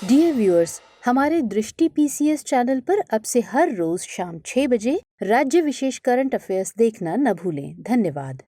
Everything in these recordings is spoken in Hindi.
डियर व्यूअर्स, हमारे दृष्टि पीसीएस चैनल पर अब से हर रोज शाम 6 बजे राज्य विशेष करंट अफेयर्स देखना न भूलें। धन्यवाद।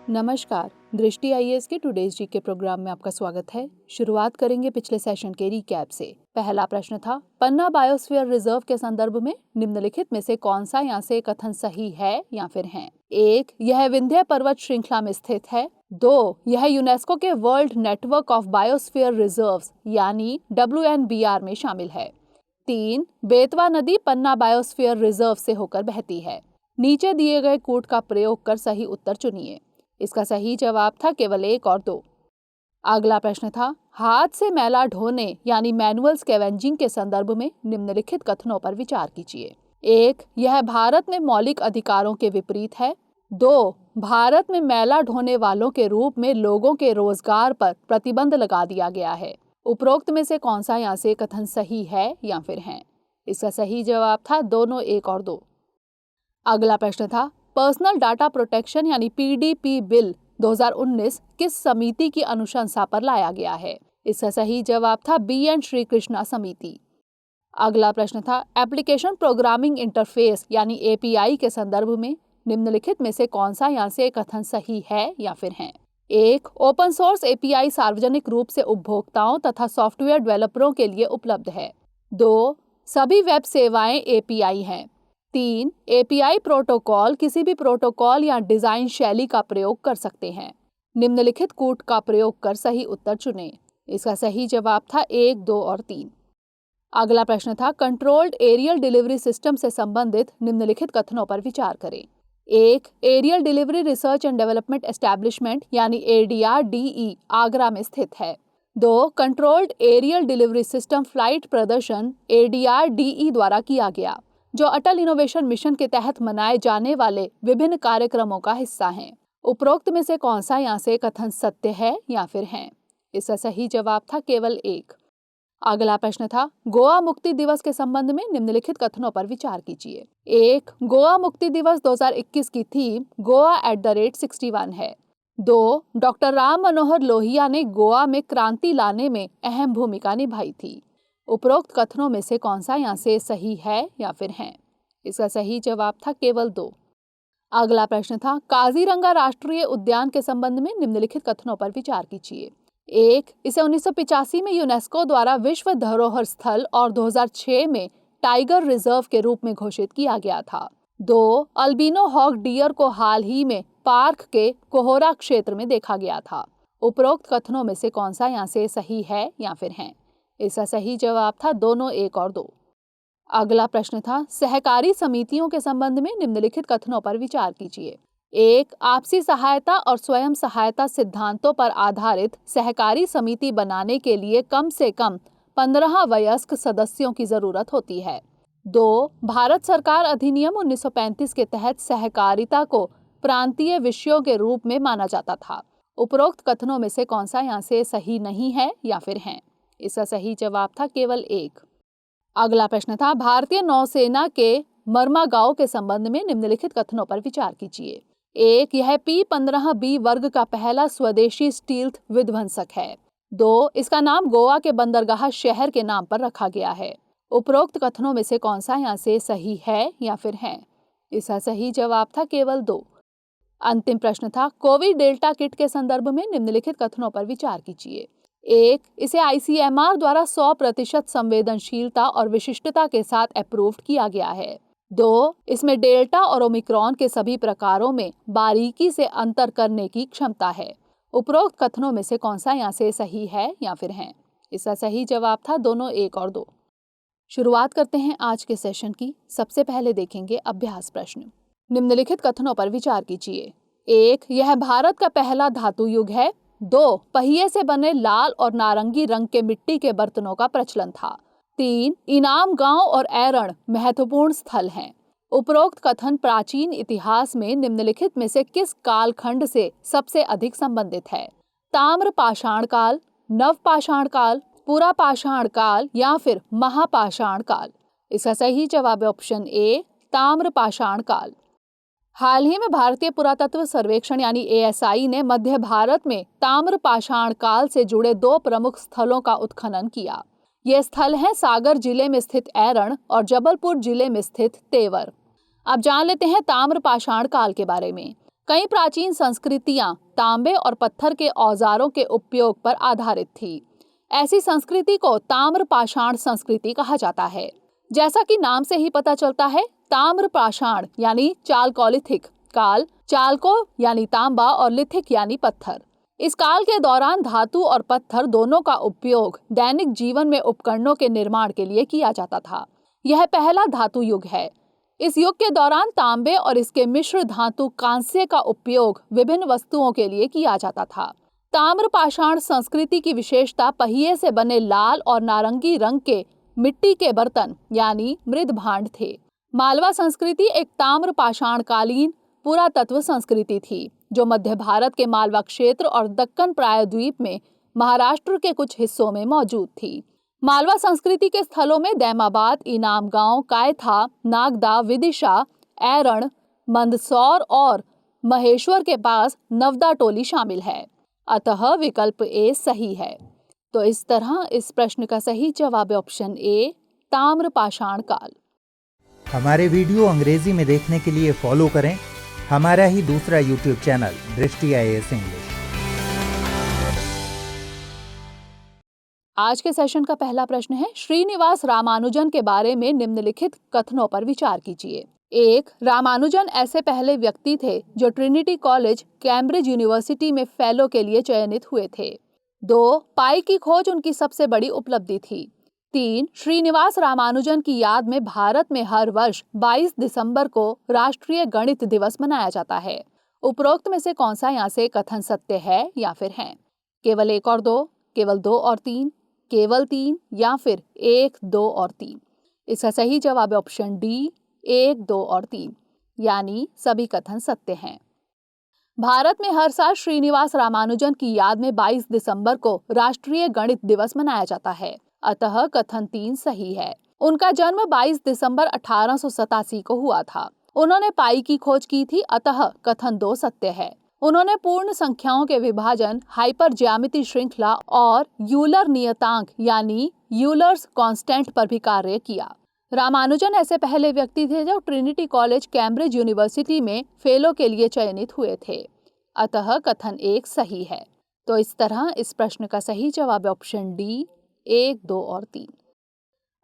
नमस्कार, दृष्टि आईएएस के टुडेज जी के प्रोग्राम में आपका स्वागत है। शुरुआत करेंगे पिछले सेशन के रिकैप से। पहला प्रश्न था, पन्ना बायोस्फीयर रिजर्व के संदर्भ में निम्नलिखित में से कौन सा यहाँ से कथन सही है या फिर है? 1. यह विंध्य पर्वत श्रृंखला में स्थित है। 2. यह यूनेस्को के world network of biosphere reserves यानी WNBR में शामिल है। 3. बेतवा नदी पन्ना बायोस्फीयर रिजर्व से होकर बहती है। नीचे दिए गए कूट का प्रयोग कर सही उत्तर चुनिए। इसका सही जवाब था केवल 1 और 2। अगला प्रश्न था, हाथ से मैला ढोने यानी मैनुअल स्कैवेंजिंग के संदर्भ में निम्नलिखित कथनों पर विचार कीजिए। 1. यह भारत में मौलिक अधिकारों के विपरीत है। 2. भारत में मैला ढोने वालों के रूप में लोगों के रोजगार पर प्रतिबंध लगा दिया गया है। उपरोक्त में से कौन सा यहाँ से कथन सही है या फिर है? इसका सही जवाब था दोनों 1 और 2। अगला प्रश्न था, पर्सनल डाटा प्रोटेक्शन यानी PDP बिल 2019 किस समिति की अनुशंसा पर लाया गया है? इसका सही जवाब था BN श्री कृष्णा समिति। अगला प्रश्न था, एप्लीकेशन प्रोग्रामिंग इंटरफेस यानी API के संदर्भ में निम्नलिखित में से कौन सा यहाँ से कथन सही है या फिर है? 1. ओपन सोर्स API सार्वजनिक रूप से उपभोक्ताओं तथा सॉफ्टवेयर डेवलपरों के लिए उपलब्ध है। 2. सभी वेब सेवाएं API हैं। 3. API प्रोटोकॉल किसी भी प्रोटोकॉल या डिजाइन शैली का प्रयोग कर सकते हैं। निम्नलिखित कूट का प्रयोग कर सही उत्तर चुनें। इसका सही जवाब था 1, 2 और 3। अगला प्रश्न था, कंट्रोल्ड एरियल डिलीवरी सिस्टम से संबंधित निम्नलिखित कथनों पर विचार करें। 1. Aerial delivery research and development establishment यानी ADRDE आगरा में स्थित है। 2. Controlled aerial delivery system flight प्रदर्शन ADRDE द्वारा किया गया, जो अटल इनोवेशन मिशन के तहत मनाए जाने वाले विभिन्न कार्यक्रमों का हिस्सा हैं। उपरोक्त में से कौन सा यहाँ से कथन सत्य है या फिर है? इसका सही जवाब था केवल 1। अगला प्रश्न था, गोवा मुक्ति दिवस के संबंध में निम्नलिखित कथनों पर विचार कीजिए। 1. गोवा मुक्ति दिवस 2021 की थीम गोवा @61 है। 2. डॉक्टर राम मनोहर लोहिया ने गोवा में क्रांति लाने में अहम भूमिका निभाई थी। उपरोक्त कथनों में से कौन सा यहाँ से सही है या फिर है? इसका सही जवाब था केवल 2। अगला प्रश्न था, काजीरंगा राष्ट्रीय उद्यान के संबंध में निम्नलिखित कथनों पर विचार कीजिए। 1. इसे 1985 में यूनेस्को द्वारा विश्व धरोहर स्थल और 2006 में टाइगर रिजर्व के रूप में घोषित किया गया था। 2. अल्बिनो हॉक डियर को हाल ही में पार्क के कोहोरा क्षेत्र में देखा गया था। उपरोक्त कथनों में से कौन सा यहाँ से सही है या फिर है? इसका सही जवाब था दोनों 1 और 2। अगला प्रश्न था, सहकारी समितियों के संबंध में निम्नलिखित कथनों पर विचार कीजिए। 1. आपसी सहायता और स्वयं सहायता सिद्धांतों पर आधारित सहकारी समिति बनाने के लिए कम से कम 15 वयस्क सदस्यों की जरूरत होती है। 2. भारत सरकार अधिनियम 1935 के तहत सहकारिता को प्रांतीय विषयों के रूप में माना जाता था। उपरोक्त कथनों में से कौन सा यहाँ से सही नहीं है या फिर है? इसका सही जवाब था केवल 1। अगला प्रश्न था, भारतीय नौसेना के मर्मागांव के संबंध में निम्नलिखित कथनों पर विचार कीजिए। 1. यह P-15B वर्ग का पहला स्वदेशी स्टील्थ विध्वंसक है। 2. इसका नाम गोवा के बंदरगाह शहर के नाम पर रखा गया है। उपरोक्त कथनों में से कौन सा यहाँ से सही है या फिर है? इसका सही जवाब था केवल 2। अंतिम प्रश्न था, कोविड डेल्टा किट के संदर्भ में निम्नलिखित कथनों पर विचार कीजिए। 1. इसे ICMR द्वारा 100% संवेदनशीलता और विशिष्टता के साथ अप्रूव्ड किया गया है। 2. इसमें डेल्टा और ओमिक्रॉन के सभी प्रकारों में बारीकी से अंतर करने की क्षमता है। उपरोक्त कथनों में से कौन सा यहाँ से सही है या फिर है? इसका सही जवाब था दोनों 1 और 2। शुरुआत करते हैं आज के सेशन की। सबसे पहले देखेंगे अभ्यास प्रश्न। निम्नलिखित कथनों पर विचार कीजिए। 1. यह भारत का पहला धातु युग है। 2. पहिए से बने लाल और नारंगी रंग के मिट्टी के बर्तनों का प्रचलन था। 3. इनाम गांव और ऐरण महत्वपूर्ण स्थल हैं। उपरोक्त कथन प्राचीन इतिहास में निम्नलिखित में से किस कालखंड से सबसे अधिक संबंधित है? ताम्र पाषाण काल, नव पाषाण काल, पुरा पाषाण काल या फिर महापाषाण काल? इसका सही जवाब है ऑप्शन ए, ताम्र पाषाण काल। हाल ही में भारतीय पुरातत्व सर्वेक्षण यानी ASI ने मध्य भारत में ताम्र पाषाण काल से जुड़े 2 प्रमुख स्थलों का उत्खनन किया। ये स्थल हैं सागर जिले में स्थित ऐरण और जबलपुर जिले में स्थित तेवर। अब जान लेते हैं ताम्र पाषाण काल के बारे में। कई प्राचीन संस्कृतियां तांबे और पत्थर के औजारों के उपयोग पर आधारित थी। ऐसी संस्कृति को ताम्र पाषाण संस्कृति कहा जाता है। जैसा कि नाम से ही पता चलता है, ताम्र पाषाण यानी चालकोलिथिक काल, चालको यानी तांबा और लिथिक यानी पत्थर। इस काल के दौरान धातु और पत्थर दोनों का उपयोग दैनिक जीवन में उपकरणों के निर्माण के लिए किया जाता था। यह पहला धातु युग है। इस युग के दौरान तांबे और इसके मिश्र धातु कांस्य का उपयोग विभिन्न वस्तुओं के लिए किया जाता था। ताम्र पाषाण संस्कृति की विशेषता पहिए से बने लाल और नारंगी रंग के मिट्टी के बर्तन यानी मृद भांड थे। मालवा संस्कृति एक ताम्र पाषाणकालीन पुरातत्व संस्कृति थी जो मध्य भारत के मालवा क्षेत्र और दक्कन प्रायद्वीप में महाराष्ट्र के कुछ हिस्सों में मौजूद थी। मालवा संस्कृति के स्थलों में दैमाबाद, इनाम गांव, कायथा, नागदा, विदिशा, ऐरण, मंदसौर और महेश्वर के पास नवदा टोली शामिल है। अतः विकल्प ए सही है। तो इस तरह इस प्रश्न का सही जवाब है ऑप्शन ए, ताम्र पाषाण काल। हमारे वीडियो अंग्रेजी में देखने के लिए फॉलो करें हमारा ही दूसरा YouTube चैनल दृष्टि IAS इंग्लिश। आज के सेशन का पहला प्रश्न है, श्रीनिवास रामानुजन के बारे में निम्नलिखित कथनों पर विचार कीजिए। 1. रामानुजन ऐसे पहले व्यक्ति थे जो ट्रिनिटी कॉलेज, कैम्ब्रिज यूनिवर्सिटी में फेलो के लिए चयनित हुए थे। 2. पाई की खोज उनकी सबसे बड़ी उपलब्धि थी। 3. श्रीनिवास रामानुजन की याद में भारत में हर वर्ष 22 दिसंबर को राष्ट्रीय गणित दिवस मनाया जाता है। उपरोक्त में से कौन सा यहाँ से कथन सत्य है या फिर है? केवल 1 और 2, केवल 2 और 3, केवल 3 या फिर 1, 2 और 3? इसका सही जवाब है ऑप्शन डी, 1, 2 और 3, यानी सभी कथन सत्य हैं। भारत में हर साल श्रीनिवास रामानुजन की याद में 22 दिसंबर को राष्ट्रीय गणित दिवस मनाया जाता है। अतः कथन 3 सही है। उनका जन्म 22 दिसंबर 1887 को हुआ था। उन्होंने पाई की खोज की थी, अतः कथन 2 सत्य है। उन्होंने पूर्ण संख्याओं के विभाजन, हाइपर ज्यामिति श्रृंखला और यूलर नियतांक यानी यूलर्स कांस्टेंट पर भी कार्य किया। रामानुजन ऐसे पहले व्यक्ति थे जो ट्रिनिटी कॉलेज, कैम्ब्रिज यूनिवर्सिटी में फेलो के लिए चयनित हुए थे। अतः कथन 1 सही है। तो इस तरह इस प्रश्न का सही जवाब है ऑप्शन डी, 1, 2 और 3।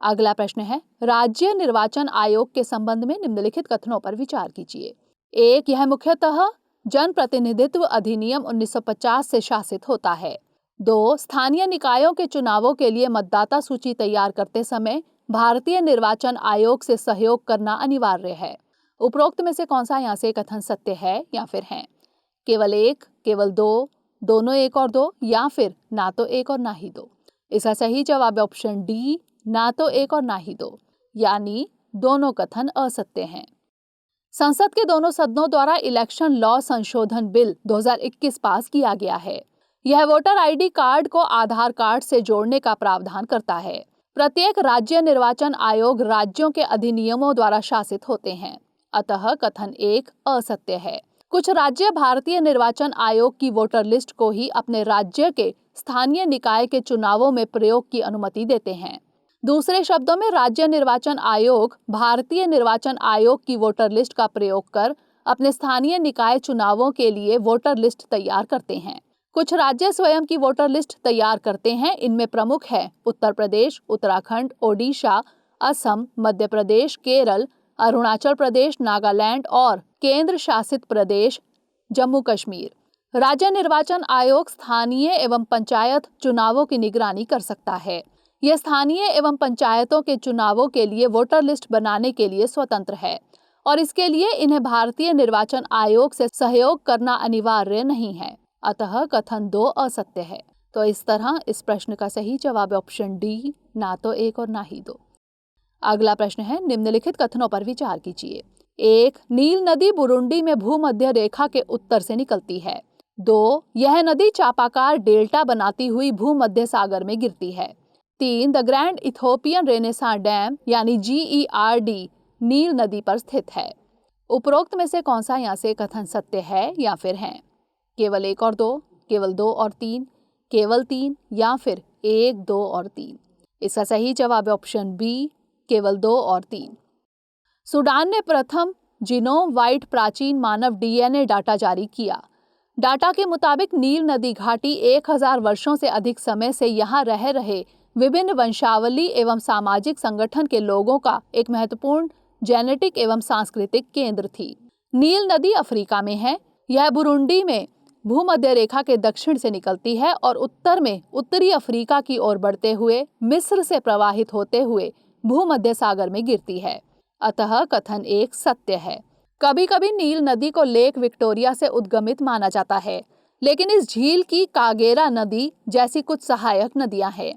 अगला प्रश्न है, राज्य निर्वाचन आयोग के संबंध में निम्नलिखित कथनों पर विचार कीजिए। 1. यह मुख्यतः जन प्रतिनिधित्व अधिनियम 1950 से शासित होता है। 2. स्थानीय निकायों के चुनावों के लिए मतदाता सूची तैयार करते समय भारतीय निर्वाचन आयोग से सहयोग करना अनिवार्य है। उपरोक्त में से कौन सा यहाँ से कथन सत्य है या फिर है? केवल 1, केवल 2, दोनों 1 और 2 या फिर ना तो 1 और ना ही 2? इसका सही जवाब है ऑप्शन डी, ना तो 1 और ना ही 2, यानी दोनों कथन असत्य हैं। संसद के दोनों सदनों द्वारा इलेक्शन लॉ संशोधन बिल 2021 पास किया गया है। यह वोटर ID कार्ड को आधार कार्ड से जोड़ने का प्रावधान करता है। प्रत्येक राज्य निर्वाचन आयोग राज्यों के अधिनियमों द्वारा शासित होते हैं। अतः कथन 1 असत्य है। कुछ राज्य भारतीय निर्वाचन आयोग की वोटर लिस्ट को ही अपने राज्य के स्थानीय निकाय के चुनावों में प्रयोग की अनुमति देते हैं। दूसरे शब्दों में राज्य निर्वाचन आयोग भारतीय निर्वाचन आयोग की वोटर लिस्ट का प्रयोग कर अपने स्थानीय निकाय चुनावों के लिए वोटर लिस्ट तैयार करते हैं। कुछ राज्य स्वयं की वोटर लिस्ट तैयार करते हैं। इनमें प्रमुख है उत्तर प्रदेश, उत्तराखंड, ओडिशा, असम, मध्य प्रदेश, केरल, अरुणाचल प्रदेश, नागालैंड और केंद्र शासित प्रदेश जम्मू कश्मीर। राज्य निर्वाचन आयोग स्थानीय एवं पंचायत चुनावों की निगरानी कर सकता है। यह स्थानीय एवं पंचायतों के चुनावों के लिए वोटर लिस्ट बनाने के लिए स्वतंत्र है और इसके लिए इन्हें भारतीय निर्वाचन आयोग से सहयोग करना अनिवार्य नहीं है। अतः कथन 2 असत्य है। तो इस तरह इस प्रश्न का सही जवाब है ऑप्शन डी, ना तो 1 और ना ही 2। अगला प्रश्न है, निम्नलिखित कथनों पर विचार कीजिए। 1. नील नदी बुरुंडी में भूमध्य रेखा के उत्तर से निकलती है। 2. यह नदी चापाकार डेल्टा बनाती हुई भूमध्य सागर में गिरती है। 3. The grand Ethiopian renaissance dam यानी GERD नील नदी पर स्थित है। उपरोक्त में से कौन सा यहाँ से कथन सत्य है या फिर है? केवल 1 और 2, केवल 2 और 3, केवल 3 या फिर 1, 2 और 3? इसका सही जवाब है ऑप्शन बी, केवल 2 और 3। सूडान ने प्रथम जीनोम वाइड प्राचीन मानव DNA डाटा जारी किया। डाटा के मुताबिक नील नदी घाटी 1000 वर्षों से अधिक समय से यहाँ रह रहे विभिन्न वंशावली एवं सामाजिक संगठन के लोगों का एक महत्वपूर्ण जेनेटिक एवं सांस्कृतिक केंद्र थी। नील नदी अफ्रीका में है। यह बुरुंडी में भूमध्य रेखा के दक्षिण से निकलती है और उत्तर में उत्तरी अफ्रीका की ओर बढ़ते हुए मिस्र से प्रवाहित होते हुए भूमध्य सागर में गिरती है। अतः कथन 1 सत्य है। कभी कभी नील नदी को लेक विक्टोरिया से उद्गमित माना जाता है, लेकिन इस झील की कागेरा नदी जैसी कुछ सहायक नदियां हैं।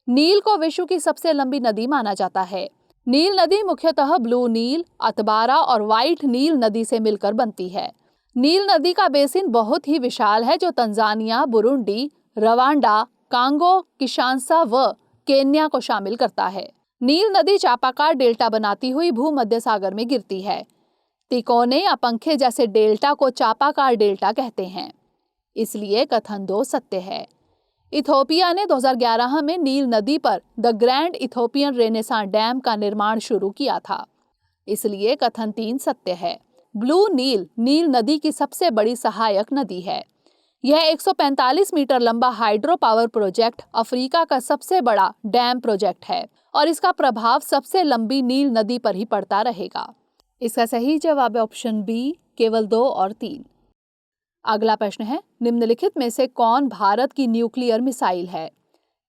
नील को विश्व की सबसे लंबी नदी माना जाता है। नील नदी मुख्यतः ब्लू नील, अतबारा और व्हाइट नील नदी से मिलकर बनती है। नील नदी का बेसिन बहुत ही विशाल है जो तंजानिया, बुरुंडी, रवांडा, कांगो, किशांसा व केन्या को शामिल करता है। नील नदी चापाकार डेल्टा बनाती हुई भूमध्य सागर में गिरती है। तिकोने या पंखे जैसे डेल्टा को चापाकार डेल्टा कहते हैं, इसलिए कथन 2 सत्य है। इथोपिया ने 2011 में नील नदी पर the grand Ethiopian renaissance dam का निर्माण शुरू किया था, इसलिए कथन 3 सत्य है। ब्लू नील नील नदी की सबसे बड़ी सहायक नदी है। यह 145 मीटर लंबा हाइड्रो पावर प्रोजेक्ट अफ्रीका का सबसे बड़ा डैम प्रोजेक्ट है और इसका प्रभाव सबसे लंबी नील नदी पर ही पड़ता रहेगा। इसका सही जवाब है ऑप्शन बी, केवल 2 और 3। अगला प्रश्न है, निम्नलिखित में से कौन भारत की न्यूक्लियर मिसाइल है?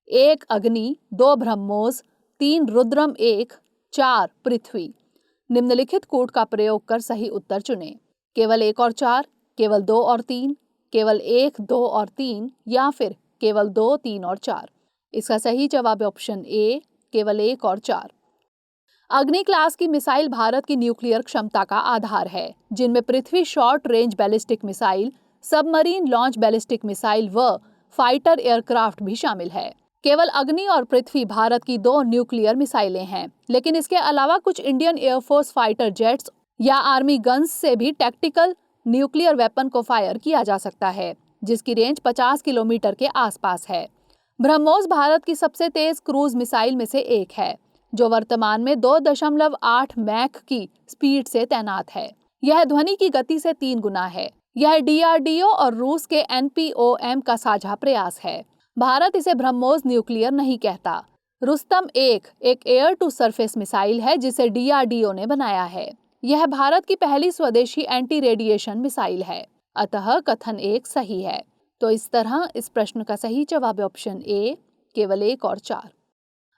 1 अग्नि, 2 ब्रह्मोस, 3 रुद्रम 1, 4 पृथ्वी। निम्नलिखित कोड का प्रयोग कर सही उत्तर चुनें। केवल 1 और 4, केवल 2 और 3, केवल 1, 2 और 3 या फिर केवल 2, 3 और 4? इसका सही जवाब है ऑप्शन ए, केवल 1 और 4। अग्नि क्लास की मिसाइल भारत की न्यूक्लियर क्षमता का आधार है, जिनमें Prithvi short range ballistic missile, submarine launch ballistic missile व फाइटर एयरक्राफ्ट भी शामिल है। केवल अग्नि और पृथ्वी भारत की 2 न्यूक्लियर मिसाइलें हैं, लेकिन इसके अलावा कुछ इंडियन एयरफोर्स फाइटर जेट्स या आर्मी गन्स से भी टैक्टिकल न्यूक्लियर वेपन को फायर किया जा सकता है, जिसकी रेंज 50 किलोमीटर के आसपास है। ब्रह्मोस भारत की सबसे तेज क्रूज मिसाइल में से एक है, जो वर्तमान में 2.8 मैक की स्पीड से तैनात है। यह ध्वनि की गति से 3 गुना है। यह DRDO और रूस के NPOM का साझा प्रयास है। भारत इसे ब्रह्मोस न्यूक्लियर नहीं कहता। रुस्तम एक एयर टू सरफेस मिसाइल है जिसे DRDO ने बनाया है। यह भारत की पहली स्वदेशी एंटी रेडिएशन मिसाइल है, अतः कथन 1 सही है। तो इस तरह इस प्रश्न का सही जवाब है ऑप्शन ए, केवल 1 और 4।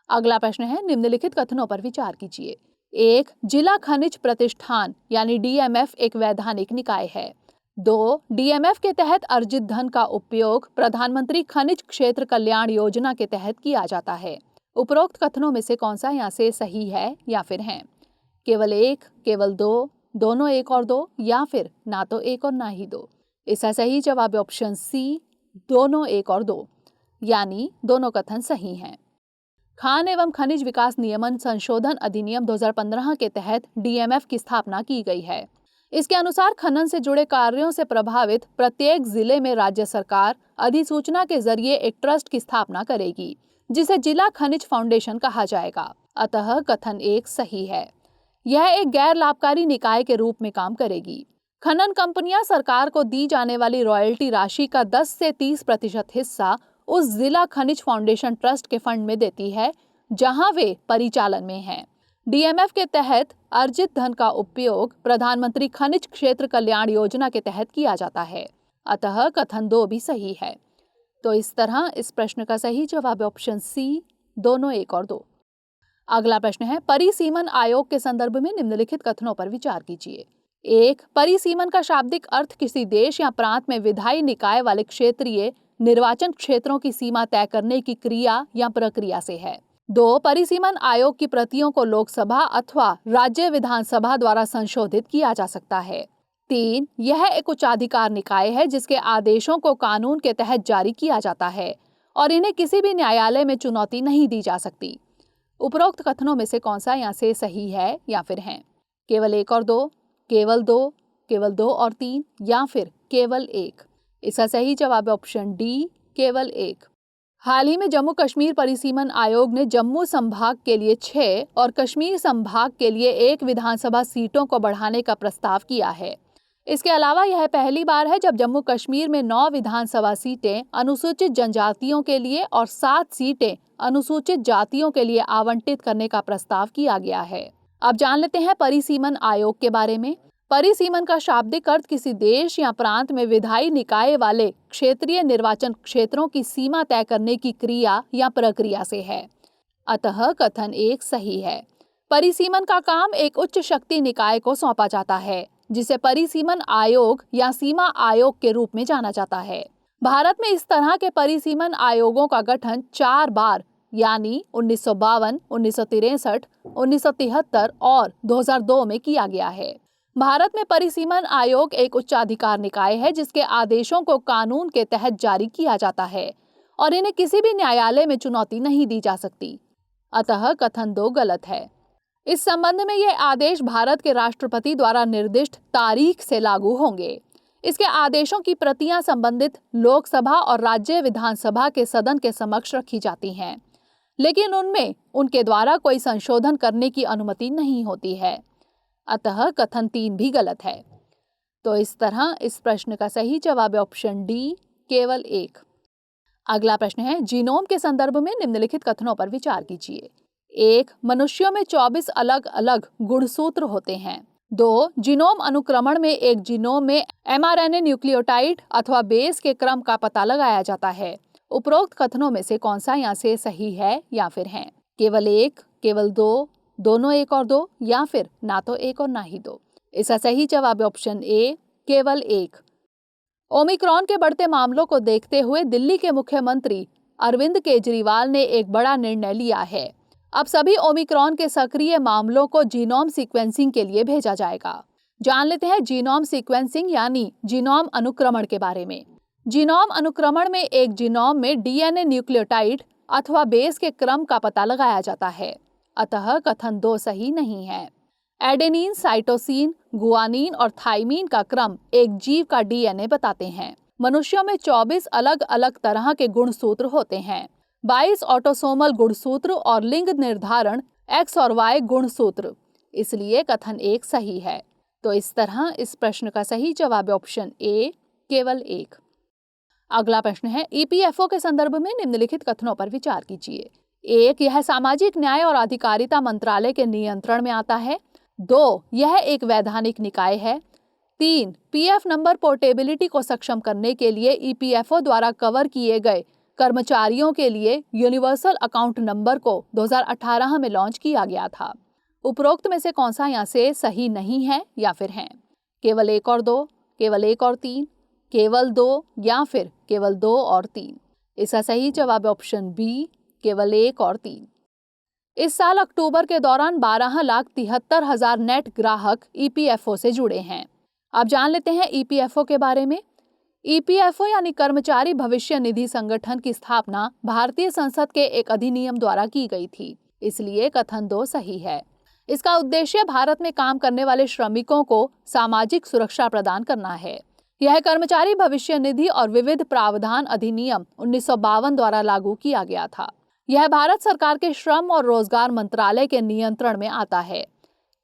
अगला प्रश्न है, निम्नलिखित कथनों पर विचार कीजिए। 1. जिला खनिज प्रतिष्ठान यानी DMF एक वैधानिक निकाय है। 2. DMF के तहत अर्जित धन का उपयोग प्रधानमंत्री खनिज क्षेत्र कल्याण योजना के तहत किया जाता है। उपरोक्त कथनों में से कौन सा यहाँ से सही है या फिर है? केवल 1, केवल 2, दोनों 1 और 2 या फिर ना तो 1 और ना ही 2? इसका सही जवाब है ऑप्शन सी, दोनों 1 और 2, यानी दोनों कथन सही हैं। खान एवं खनिज विकास नियमन संशोधन अधिनियम 2015 के तहत DMF की स्थापना की गई है। इसके अनुसार खनन से जुड़े कार्यों से प्रभावित प्रत्येक जिले में राज्य सरकार अधिसूचना के जरिए एक ट्रस्ट की स्थापना करेगी, जिसे जिला खनिज फाउंडेशन कहा जाएगा। अतः कथन 1 सही है। यह एक गैर लाभकारी निकाय के रूप में काम करेगी। खनन कंपनियां सरकार को दी जाने वाली रॉयल्टी राशि का 10 से 30% हिस्सा उस जिला खनिज फाउंडेशन ट्रस्ट के फंड में देती है जहां वे परिचालन में हैं। DMF के तहत अर्जित धन का उपयोग प्रधानमंत्री खनिज क्षेत्र कल्याण योजना के तहत किया जाता है, अतः कथन 2 भी सही है। तो इस तरह इस प्रश्न का सही जवाब है ऑप्शन सी, दोनों 1 और 2। अगला प्रश्न है, परिसीमन आयोग के संदर्भ में निम्नलिखित कथनों पर विचार कीजिए। 1. परिसीमन का शाब्दिक अर्थ किसी देश या प्रांत में विधायी निकाय वाले क्षेत्रीय निर्वाचन क्षेत्रों की सीमा तय करने की क्रिया या प्रक्रिया से है। 2. परिसीमन आयोग की प्रतियों को लोकसभा अथवा राज्य विधानसभा द्वारा संशोधित किया जा सकता है। 3. यह एक उच्चाधिकार निकाय है जिसके आदेशों को कानून के तहत जारी किया जाता है और इन्हें किसी भी न्यायालय में चुनौती नहीं दी जा सकती। उपरोक्त कथनों में से कौन सा यहाँ से सही है या फिर है? केवल 1 और 2, केवल 2, केवल 2 और 3 या फिर केवल 1? इसका सही जवाब है ऑप्शन डी, केवल 1। हाल ही में जम्मू कश्मीर परिसीमन आयोग ने जम्मू संभाग के लिए 6 और कश्मीर संभाग के लिए 1 विधानसभा सीटों को बढ़ाने का प्रस्ताव किया है। इसके अलावा यह पहली बार है जब जम्मू कश्मीर में 9 विधानसभा सीटें अनुसूचित जनजातियों के लिए और 7 सीटें अनुसूचित जातियों के लिए आवंटित करने का प्रस्ताव किया गया है। अब जान लेते हैं परिसीमन आयोग के बारे में। परिसीमन का शाब्दिक अर्थ किसी देश या प्रांत में विधायी निकाय वाले क्षेत्रीय निर्वाचन क्षेत्रों की सीमा तय करने की क्रिया या प्रक्रिया से है। अतः कथन 1 सही है। परिसीमन का काम एक उच्च शक्ति निकाय को सौंपा जाता है जिसे परिसीमन आयोग या सीमा आयोग के रूप में जाना जाता है। भारत में इस तरह के परिसीमन आयोगों का गठन 4 बार यानी 1952, 1963, 1973 और 2002 में किया गया है। भारत में परिसीमन आयोग एक उच्चाधिकार निकाय है जिसके आदेशों को कानून के तहत जारी किया जाता है और इन्हें किसी भी न्यायालय में चुनौती नहीं दी जा सकती। अतः कथन 2 गलत है। इस संबंध में ये आदेश भारत के राष्ट्रपति द्वारा निर्दिष्ट तारीख से लागू होंगे। इसके आदेशों की प्रतियां संबंधित लोकसभा और राज्य विधानसभा के सदन के समक्ष रखी जाती हैं, लेकिन उनमें उनके द्वारा कोई संशोधन करने की अनुमति नहीं होती है। अतः कथन 3 भी गलत है। तो इस तरह इस प्रश्न का सही जवाब है ऑप्शन डी, केवल 1। अगला प्रश्न है, जीनोम के संदर्भ में निम्नलिखित कथनों पर विचार कीजिए। 1. मनुष्यों में 24 अलग अलग गुणसूत्र होते हैं। 2. जीनोम अनुक्रमण में एक जीनोम में mRNA न्यूक्लियोटाइड अथवा बेस के क्रम का पता लगाया जाता है। उपरोक्त कथनों में से कौन सा यहाँ से सही है या फिर है? केवल 1, केवल 2, दोनों 1 और 2 या फिर ना तो 1 और ना ही 2? इसका सही जवाब है ऑप्शन ए, केवल 1। ओमिक्रॉन के बढ़ते मामलों को देखते हुए दिल्ली के मुख्यमंत्री अरविंद केजरीवाल ने एक बड़ा निर्णय लिया है। अब सभी ओमिक्रॉन के सक्रिय मामलों को जीनोम सीक्वेंसिंग के लिए भेजा जाएगा। जान लेते हैं जीनोम सीक्वेंसिंग यानी जीनोम अनुक्रमण के बारे में। जीनोम अनुक्रमण में एक जीनोम में डीएनए न्यूक्लियोटाइड अथवा बेस के क्रम का पता लगाया जाता है। अतः कथन 2 सही नहीं है। एडेनिन, साइटोसिन, गुआनिन और थाइमीन का क्रम एक जीव का डीएनए बताते हैं। मनुष्यों में 24 अलग अलग तरह के गुणसूत्र होते हैं। 22 ऑटोसोमल गुणसूत्र और लिंग निर्धारण X और Y गुणसूत्र। इसलिए कथन 1 सही है। तो इस तरह इस प्रश्न का सही जवाब है ऑप्शन ए, केवल 1। अगला प्रश्न है, ईपीएफओ के संदर्भ में निम्नलिखित कथनों पर विचार कीजिए। 1. यह सामाजिक न्याय और अधिकारिता मंत्रालय के नियंत्रण में आता है। 2. यह एक वैधानिक निकाय है। 3. पीएफ नंबर पोर्टेबिलिटी को सक्षम करने के लिए ईपीएफओ द्वारा कवर किए गए कर्मचारियों के लिए यूनिवर्सल अकाउंट नंबर को 2018 में लॉन्च किया गया था। उपरोक्त में से कौन सा यहाँ से सही नहीं है या फिर है? केवल 1 और 2, केवल 1 और 3, केवल 2 या फिर केवल 2 और 3? इसका सही जवाब है ऑप्शन बी, केवल 1 और 3। इस साल अक्टूबर के दौरान 12,73,000 नेट ग्राहक ईपीएफओ से जुड़े हैं। अब जान लेते हैं ईपीएफओ के बारे में। ईपीएफओ यानी कर्मचारी भविष्य निधि संगठन की स्थापना भारतीय संसद के एक अधिनियम द्वारा की गई थी। इसलिए कथन 2 सही है। इसका उद्देश्य भारत में काम करने वाले श्रमिकों को सामाजिक सुरक्षा प्रदान करना है। यह कर्मचारी भविष्य निधि और विविध प्रावधान अधिनियम 1952 द्वारा लागू किया गया था। यह भारत सरकार के श्रम और रोजगार मंत्रालय के नियंत्रण में आता है।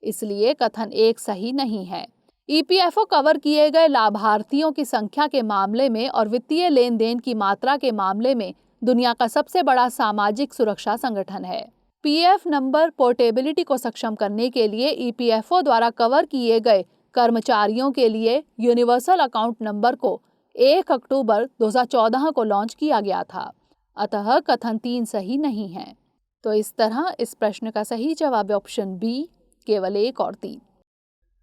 इसलिए कथन 1 सही नहीं है। ईपीएफओ कवर किए गए लाभार्थियों की संख्या के मामले में और वित्तीय लेन देन की मात्रा के मामले में दुनिया का सबसे बड़ा सामाजिक सुरक्षा संगठन है। पीएफ नंबर पोर्टेबिलिटी को सक्षम करने के लिए ईपीएफओ द्वारा कवर किए गए कर्मचारियों के लिए यूनिवर्सल अकाउंट नंबर को 1 अक्टूबर 2014 को लॉन्च किया गया था। अतः कथन 3 सही नहीं है। तो इस तरह इस प्रश्न का सही जवाब है ऑप्शन बी, केवल 1 और 3।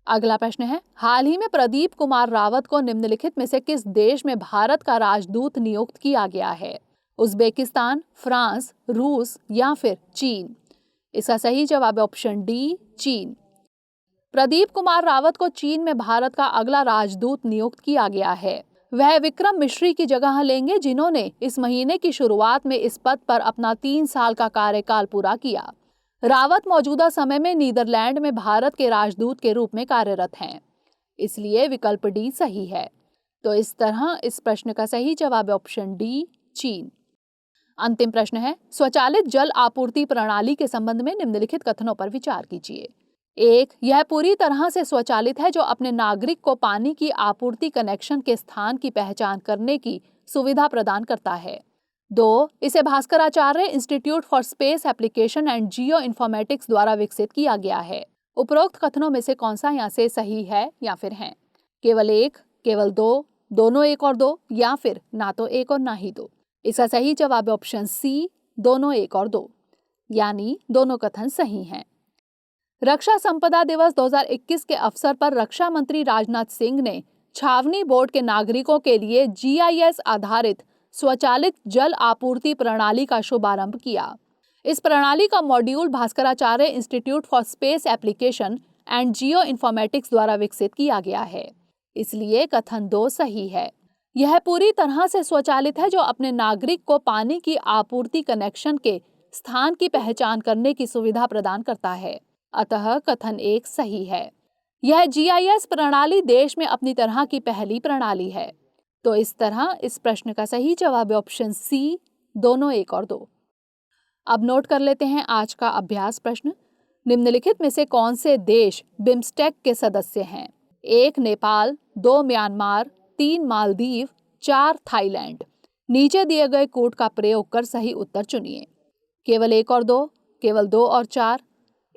अगला प्रश्न है, हाल ही में प्रदीप कुमार रावत को निम्नलिखित में से किस देश में भारत का राजदूत नियुक्त किया गया है? उज्बेकिस्तान, फ्रांस, रूस या फिर चीन। इसका सही जवाब है ऑप्शन डी, चीन। प्रदीप कुमार रावत को चीन में भारत का अगला राजदूत नियुक्त किया गया है। वह विक्रम मिश्री की जगह लेंगे, जिन्होंने इस महीने की शुरुआत में इस पद पर अपना 3 साल का कार्यकाल पूरा किया। रावत मौजूदा समय में नीदरलैंड में भारत के राजदूत के रूप में कार्यरत हैं, इसलिए विकल्प डी सही है। तो इस तरह इस प्रश्न का सही जवाब है ऑप्शन डी, चीन। अंतिम प्रश्न है, स्वचालित जल आपूर्ति प्रणाली के संबंध में निम्नलिखित कथनों पर विचार कीजिए। 1. यह पूरी तरह से स्वचालित है, जो अपने नागरिक को पानी की आपूर्ति कनेक्शन के स्थान की पहचान करने की सुविधा प्रदान करता है। 2. इसे Bhaskaracharya institute for space application and geo informatics द्वारा विकसित किया गया है। उपरोक्त कथनों में से कौन सा यहाँ से सही है या फिर है? केवल 1, केवल 2, दोनों 1 और 2, या फिर ना तो 1 और ना ही 2। इसका सही जवाब है ऑप्शन सी, दोनों 1 और 2, यानी दोनों कथन सही हैं। रक्षा संपदा दिवस 2021 के अवसर पर रक्षा मंत्री राजनाथ सिंह ने छावनी बोर्ड के नागरिकों के लिए GIS आधारित स्वचालित जल आपूर्ति प्रणाली का शुभारंभ किया। इस प्रणाली का module Bhaskaracharya institute for space application and geo informatics द्वारा विकसित किया गया है, इसलिए कथन 2 सही है। यह पूरी तरह से स्वचालित है, जो अपने नागरिक को पानी की आपूर्ति कनेक्शन के स्थान की पहचान करने की सुविधा प्रदान करता है, अतः कथन 1 सही है। यह GIS प्रणाली देश में अपनी तरह की पहली प्रणाली है। तो इस तरह इस प्रश्न का सही जवाब है ऑप्शन सी, दोनों 1 और 2। अब नोट कर लेते हैं आज का अभ्यास प्रश्न। निम्नलिखित में से कौन से देश बिम्स्टेक के सदस्य हैं? 1 नेपाल, 2 म्यांमार, 3 मालदीव, 4 थाईलैंड। नीचे दिए गए कोड का प्रयोग कर सही उत्तर चुनिए। केवल 1 और 2, केवल 2 और 4,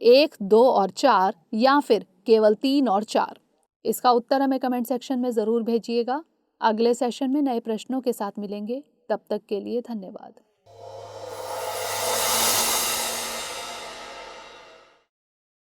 1, 2 और 4, या फिर केवल 3 और 4। इसका उत्तर हमें कमेंट सेक्शन में ज़रूर भेजिएगा। अगले सेशन में नए प्रश्नों के साथ मिलेंगे। तब तक के लिए धन्यवाद।